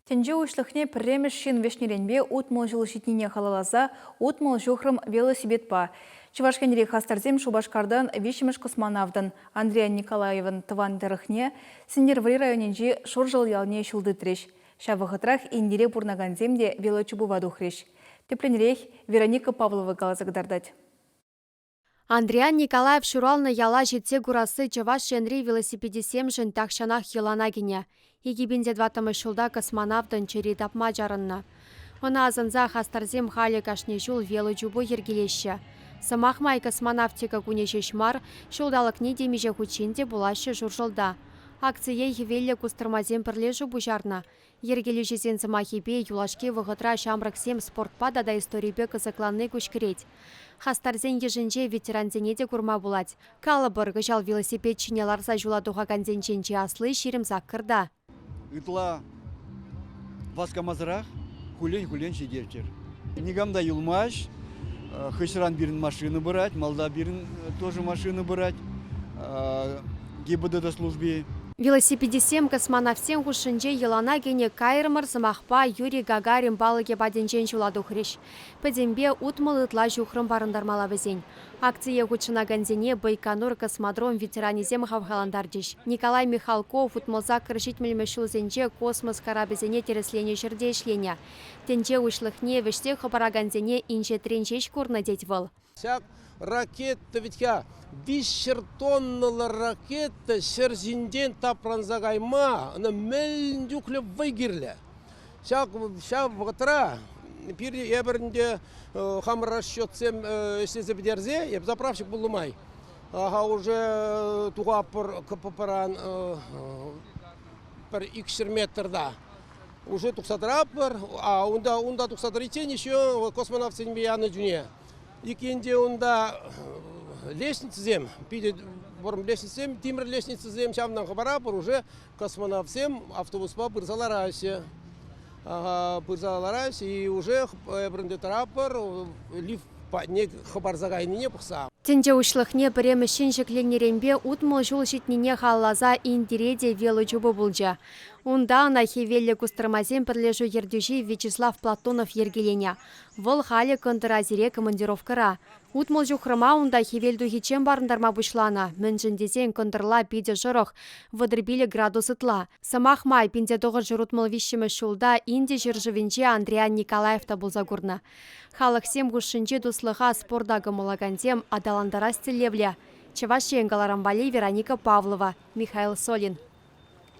Тенже ушлыхне пірремеш шин вешнеренбе утмол жылы шитнине халаласа, утмол жухрым велосипед па. Чувашкенре хастарзем Шубашкардан вишіміш космонавтын Андрея Николаевын тыван дырыхне Сендерври районенже шоржыл ялне шулды треш. Шавығытрах индере бурнаганземде велочубу вадухреш. Тепленрех Вероника Павлова галазагдардать. Андриан Николаев шуралны яла жетсе гурасы Чаваш шенри велосипедисем жын такшанах еланагине. Егибенде дватымы шулда космонавтын чери тапма жарынна. Она азанза хастарзем халі кашне жул велочубу ергелеші. Самахмай космонавтика кунешешмар шулдалық не демеже хучинде булашы журжылда. Акция велле кустырмазем пірлежу бұжарна. Ергелешесен самахипе юлашке вғытра шамраксем спортпа да историпе кызыкланны күшкірет. Хастарзен ежінже ветеранзене де курма булать. Калыбыр гыжал велосипедчине ларса жуладуға канзенченче аслы ширимзак кырда. Ытла васкамазырах хулен шедерчер. Нигамда юлмаш, хышран бирин машины брать, малда бирин тоже машины брать, ГИБДД службе. Велосипедисем космонавтен хушинже елана гене кайрмыр замахпа Юрий Гагарин балыге баденчен чуладу хреш. Педембе утмыл ытла жухрым барындармала везень. Акция хучына ганзене Байконур космодром ветеранизем хавхаландардиш. Николай Михалков утмылза крышит мельмешулзенче космос карабезене тереслене жерде ишлене. Тенче ушлыхне веште хабараганзене инче тренчеш курна деть выл. Ракета ведь я 5 тонналы ракета шерзинден тапранзагайма на мельндюкле выгирле. Ща вгатра пир ебернде хам расчетсем если забедерзе я заправщик булумай. Ага уже туга капаран per x метрда. Уже 200 рапор, а унда 230 еще космонавт сенбияны дюне. Икенде унда лестница зем, пидет ворм лестница зем, тимр лестница зем, чавнам хабарапор уже космонавт зем, автобус по пырзаларасе, и уже брендет рапор, лифт не хабар загайны не пухса. Тенде ушлыхне біремі шеншікленеренбе утмыл жул житнене халлаза индиреде велочубы булжа. Унда нахи велле кустырмазен пірлежу ердюжи Вячеслав Платонов ергелене. Выл халі контразире командировкара. Утмыл жухрыма унда хивелду хичем барындарма бушлана. Міншіндезен контырла биде жырық, вадырбилі градус ытла. Самах май пинде тоғы жырутмыл вишімі шулда инде жыржывенче Андриан Николаевта булзагурна. Халық сем гушынче дуслыға спордагы мулагантем адаландара стелевле. Чаваш Вероника Павлова, Михаил Солин.